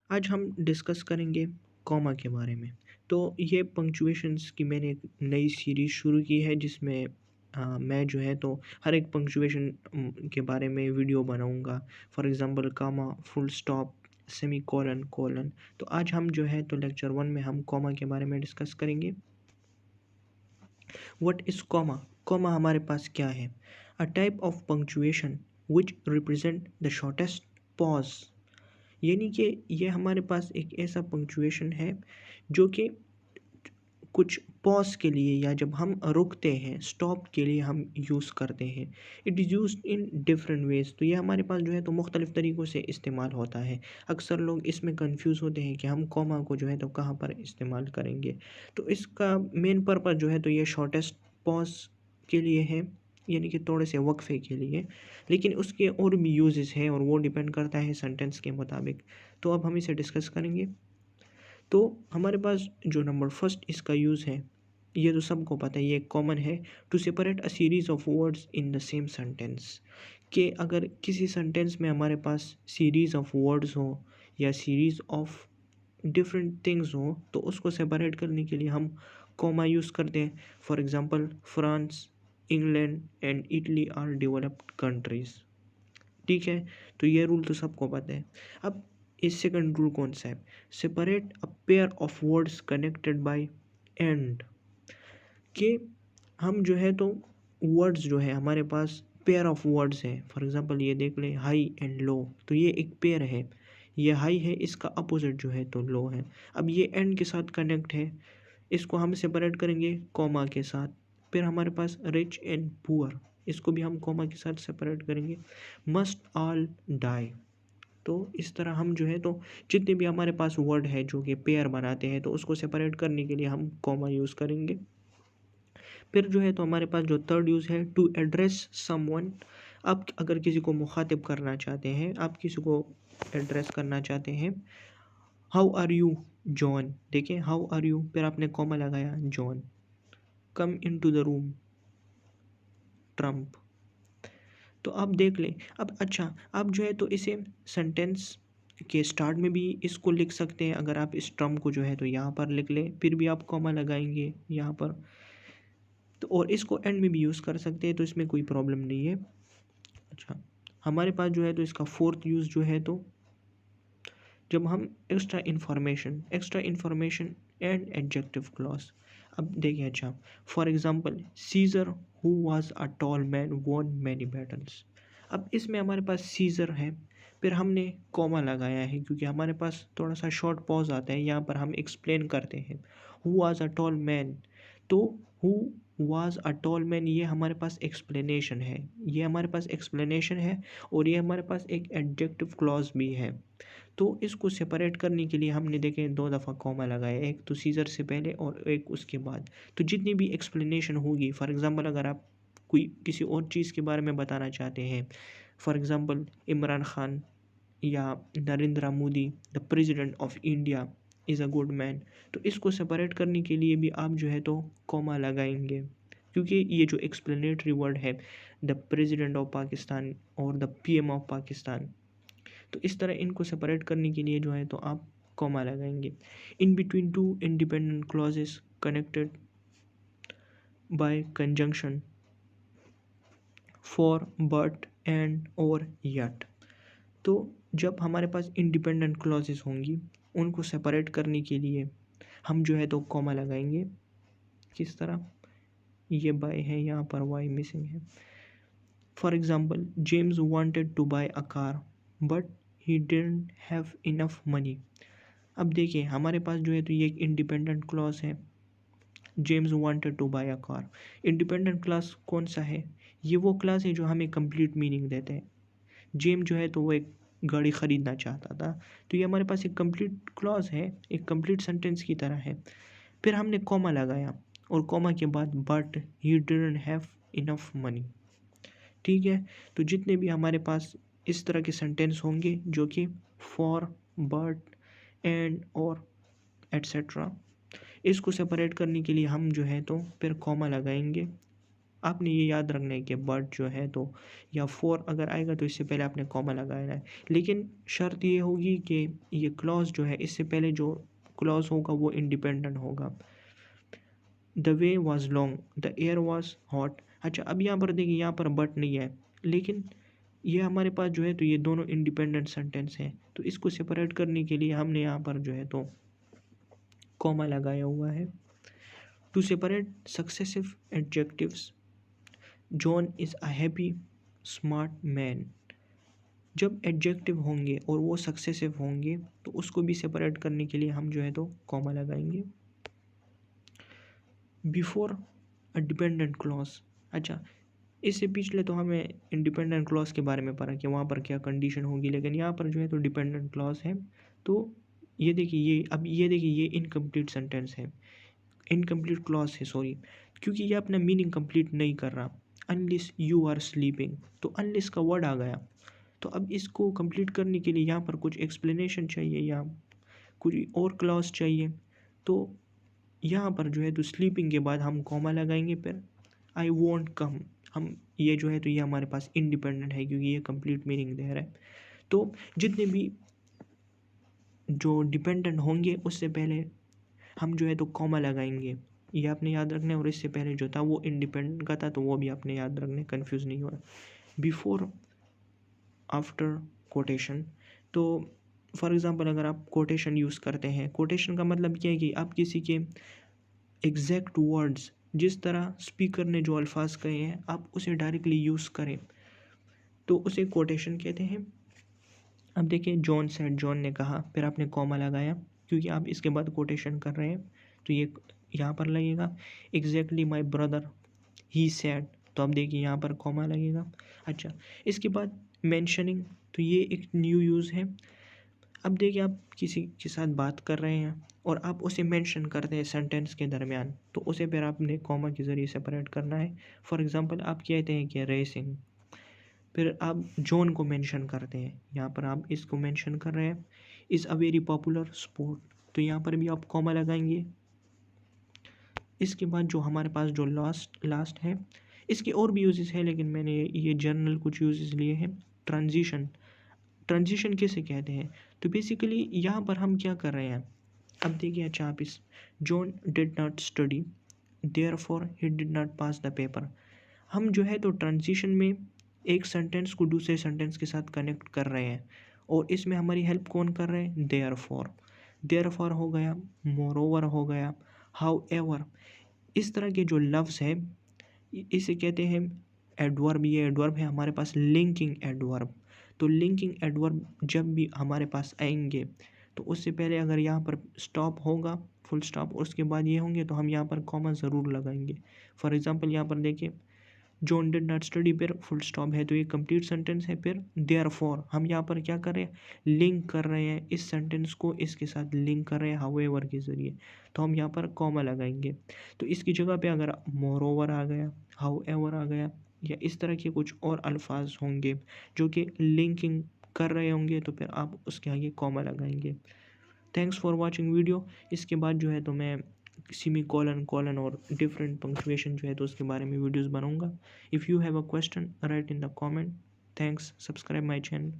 आज हम डिस्कस करेंगे कॉमा के बारे में। तो ये पंक्चुएशंस की मैंने एक नई सीरीज़ शुरू की है जिसमें मैं जो है तो हर एक पंक्चुएशन के बारे में वीडियो बनाऊँगा। For example comma, full stop, semicolon, colon. तो आज हम जो है तो लेक्चर 1 में हम कॉमा के बारे में डिस्कस करेंगे। What is comma? कॉमा हमारे पास क्या है? A type of punctuation which represent the shortest pause. यानी कि ये हमारे पास एक ऐसा पंक्चुएशन है जो कि कुछ पॉज़ के लिए या जब हम रुकते हैं, स्टॉप के लिए हम यूज़ करते हैं। It is used in different ways. तो ये हमारे पास जो है तो मुख्तलिफ़ तरीक़ों से इस्तेमाल होता है। अक्सर लोग इसमें कन्फ्यूज़ होते हैं कि हम कॉमा को जो है तो कहाँ पर इस्तेमाल करेंगे। तो इसका मेन पर्पज़ जो है तो ये शॉर्टेस्ट पॉज़ के लिए है, यानी कि थोड़े से वक़्फ़े के लिए। लेकिन उसके और भी यूज़ेस हैं और वो डिपेंड करता है सेंटेंस के मुताबिक। तो अब हम इसे डिस्कस करेंगे। तो हमारे पास जो नंबर फर्स्ट इसका यूज़ है, ये तो सबको पता है, ये कॉमन है। To separate a series of words in the same sentence. कि अगर किसी सेंटेंस में हमारे पास सीरीज़ ऑफ वर्ड्स हो या सीरीज़ ऑफ डिफरेंट थिंग्स हो तो उसको सेपरेट करने के लिए हम कॉमा यूज़ करते हैं। For example France, England and Italy are developed countries. ठीक है, तो ये रूल तो सबको पता है। अब इस सेकंड रूल कौन सा है? Separate a pair of words connected by and. कि हम जो है तो वर्ड्स जो है हमारे पास पेयर ऑफ वर्ड्स है। फॉर एग्जांपल ये देख लें, हाई एंड लो, तो ये एक पेयर है। ये हाई है, इसका अपोजिट जो है तो लो है। अब ये एंड के साथ कनेक्ट है, इसको हम सेपरेट करेंगे कॉमा के साथ। फिर हमारे पास रिच एंड पुअर, इसको भी हम कॉमा के साथ सेपरेट करेंगे। Must all die. तो इस तरह हम जो है तो जितने भी हमारे पास वर्ड है जो कि पेयर बनाते हैं तो उसको सेपरेट करने के लिए हम कॉमा यूज़ करेंगे। फिर जो है तो हमारे पास जो थर्ड यूज़ है, टू एड्रेस समवन। आप अगर किसी को मुखातिब करना चाहते हैं, आप किसी को एड्रेस करना चाहते हैं, हाउ आर यू जॉन। देखिए हाउ आर यू, फिर आपने कॉमा लगाया John. Come into the room Trump. तो आप देख लें। अब अच्छा, आप जो है तो इसे सेंटेंस के स्टार्ट में भी इसको लिख सकते हैं। अगर आप इस ट्रम्प को जो है तो यहाँ पर लिख लें, फिर भी आप कॉमा लगाएंगे यहाँ पर। तो और इसको एंड में भी यूज़ कर सकते हैं, तो इसमें कोई प्रॉब्लम नहीं है। अच्छा, हमारे पास जो है तो इसका फोर्थ यूज़ जो है तो जब हम extra information and adjective clause. अब देखिए, अच्छा, for example Caesar who was a tall man won many battles. अब इसमें हमारे पास सीजर है, फिर हमने कॉमा लगाया है क्योंकि हमारे पास थोड़ा सा शॉर्ट पॉज आता है, यहाँ पर हम एक्सप्लेन करते हैं। Who was a tall man, तो who was a tall man ये हमारे पास एक्सप्लेनेशन है, ये हमारे पास एक्सप्लेनेशन है और ये हमारे पास एक एडजेक्टिव क्लॉज भी है। तो इसको सेपरेट करने के लिए हमने देखें 2 दफ़ा कॉमा लगाया, एक तो सीज़र से पहले और एक उसके बाद। तो जितनी भी एक्सप्लेनेशन होगी, फॉर एग्ज़ाम्पल अगर आप कोई किसी और चीज़ के बारे में बताना चाहते हैं, फॉर एग्ज़ाम्पल इमरान खान या Narendra Modi the president of India is a good man, तो इसको सेपरेट करने के लिए भी आप जो है तो कॉमा लगाएंगे, क्योंकि ये जो एक्सप्लेनेटरी वर्ड है, द प्रेसिडेंट ऑफ पाकिस्तान और द पीएम ऑफ पाकिस्तान, तो इस तरह इनको सेपरेट करने के लिए जो है तो आप कॉमा लगाएंगे। In between two independent clauses connected by conjunction for but and और यट। तो जब हमारे पास इंडिपेंडेंट क्लॉजेस होंगी, उनको सेपरेट करने के लिए हम जो है तो कॉमा लगाएंगे। किस तरह? ये बाय है, यहाँ पर वाई मिसिंग है। For example, James wanted to buy a car but he didn't have enough money. अब देखिए हमारे पास जो है तो ये एक इंडिपेंडेंट क्लॉज है, James wanted to buy a car. Independent class कौन सा है? ये वो क्लास है जो हमें कंप्लीट मीनिंग देते हैं। जेम जो है तो वो एक गाड़ी ख़रीदना चाहता था, तो ये हमारे पास एक कंप्लीट क्लॉज है, एक कंप्लीट सेंटेंस की तरह है। फिर हमने कॉमा लगाया और कॉमा के बाद but he didn't have enough money. ठीक है, तो जितने भी हमारे पास इस तरह के सेंटेंस होंगे जो कि फॉर, बट, एंड और एट्सेट्रा, इसको सेपरेट करने के लिए हम जो है तो फिर कॉमा लगाएंगे। आपने ये याद रखना है कि बट जो है तो या फॉर अगर आएगा तो इससे पहले आपने कॉमा लगाना है, लेकिन शर्त ये होगी कि ये क्लॉज जो है इससे पहले जो क्लॉज होगा वो इंडिपेंडेंट होगा। The way was long, the air was hot. अच्छा, अब यहाँ पर देखिए, यहाँ पर बट नहीं है, लेकिन ये हमारे पास जो है तो ये दोनों इंडिपेंडेंट सेंटेंस हैं, तो इसको सेपरेट करने के लिए हमने यहाँ पर जो है तो कॉमा लगाया हुआ है। To separate successive adjectives, John is a happy smart man. जब एडजेक्टिव होंगे और वो सक्सेसिव होंगे तो उसको भी सेपरेट करने के लिए हम जो है तो कॉमा लगाएंगे। बिफोर अ डिपेंडेंट क्लॉज, अच्छा इससे पिछले तो हमें इंडिपेंडेंट क्लॉज के बारे में पढ़ा कि वहाँ पर क्या कंडीशन होगी, लेकिन यहाँ पर जो है तो डिपेंडेंट क्लॉज है। तो ये देखिए, ये अब ये देखिए ये इनकम्प्लीट सेंटेंस है, इनकम्प्लीट क्लॉज है, सॉरी, क्योंकि ये अपना मीनिंग कंप्लीट नहीं कर रहा। अनलेस यू आर स्लीपिंग, तो अनलेस का वर्ड आ गया, तो अब इसको कंप्लीट करने के लिए यहाँ पर कुछ एक्सप्लेनेशन चाहिए या कुछ और क्लॉज चाहिए। तो यहाँ पर जो है तो स्लीपिंग के बाद हम कॉमा लगाएंगे, फिर आई वॉन्ट कम। हम ये जो है तो ये हमारे पास इंडिपेंडेंट है क्योंकि ये कंप्लीट मीनिंग दे रहा है। तो जितने भी जो डिपेंडेंट होंगे उससे पहले हम जो है तो कॉमा लगाएंगे, ये आपने याद रखना है। और इससे पहले जो था वो इंडिपेंडेंट का था, तो वो भी आपने याद रखना है, कन्फ्यूज़ नहीं हुआ। बिफोर आफ्टर कोटेशन, तो फॉर एग्ज़ाम्पल अगर आप कोटेशन यूज़ करते हैं, कोटेशन का मतलब क्या है कि आप किसी के एग्जैक्ट वर्ड्स, जिस तरह स्पीकर ने जो अल्फाज कहे हैं आप उसे डायरेक्टली यूज़ करें, तो उसे कोटेशन कहते हैं। अब देखिए, जॉन सेड, जॉन ने कहा, फिर आपने कॉमा लगाया क्योंकि आप इसके बाद कोटेशन कर रहे हैं, तो ये यहाँ पर लगेगा। Exactly my brother he said, तो अब देखिए यहाँ पर कॉमा लगेगा। अच्छा, इसके बाद मेंशनिंग, तो ये एक न्यू यूज़ है। अब देखिए, आप किसी के साथ बात कर रहे हैं और आप उसे मेंशन करते हैं सेंटेंस के दरमियान, तो उसे फिर आपने कॉमा के ज़रिए सेपरेट करना है। फॉर एग्ज़ाम्पल आप कहते हैं कि रेसिंग, फिर आप जॉन को मेंशन करते हैं, यहाँ पर आप इसको मेंशन कर रहे हैं, is a very popular sport, तो यहाँ पर भी आप कॉमा लगाएंगे। इसके बाद जो हमारे पास जो लास्ट है, इसके और भी यूजेस है, लेकिन मैंने ये जनरल कुछ यूजेस लिए हैं। ट्रांजिशन, ट्रांजिशन किसे कहते हैं, तो बेसिकली यहाँ पर हम क्या कर रहे हैं, अब देखिए, अच्छा आप इस John did not study therefore he did not pass the paper, हम जो है तो ट्रांजिशन में एक सेंटेंस को दूसरे सेंटेंस के साथ कनेक्ट कर रहे हैं, और इसमें हमारी हेल्प कौन कर रहे हैं, देयरफॉर। देयरफॉर हो गया, मोरोवर हो गया, हाउएवर। इस तरह के जो लफ्ज़ है इसे कहते हैं एडवर्ब। ये एडवर्ब है हमारे पास, लिंकिंग एडवर्ब। तो लिंकिंग एडवर्ब जब भी हमारे पास आएंगे तो उससे पहले अगर यहाँ पर स्टॉप होगा, फुल स्टॉप, और उसके बाद ये होंगे तो हम यहाँ पर कॉमा ज़रूर लगाएंगे। फॉर एग्ज़ाम्पल यहाँ पर देखिए, जॉन डिड नॉट स्टडी, फिर फुल स्टॉप है, तो ये कंप्लीट सेंटेंस है। फिर देयरफॉर हम यहाँ पर क्या कर रहे हैं, लिंक कर रहे हैं, इस सेंटेंस को इसके साथ लिंक कर रहे हैं हाउएवर के ज़रिए, तो हम यहाँ पर कॉमा लगाएंगे। तो इसकी जगह पे अगर मोरोवर आ गया, हाउएवर आ गया, या इस तरह के कुछ और अल्फाज होंगे जो कि लिंकिंग कर रहे होंगे, तो फिर आप उसके आगे कॉमा लगाएंगे। Thanks for watching video. इसके बाद जो है तो मैं सेमी कॉलन, कॉलन और डिफरेंट पंक्चुएशन जो है तो उसके बारे में वीडियोस बनाऊंगा। If you have a question, right in the comment. Thanks, subscribe my channel.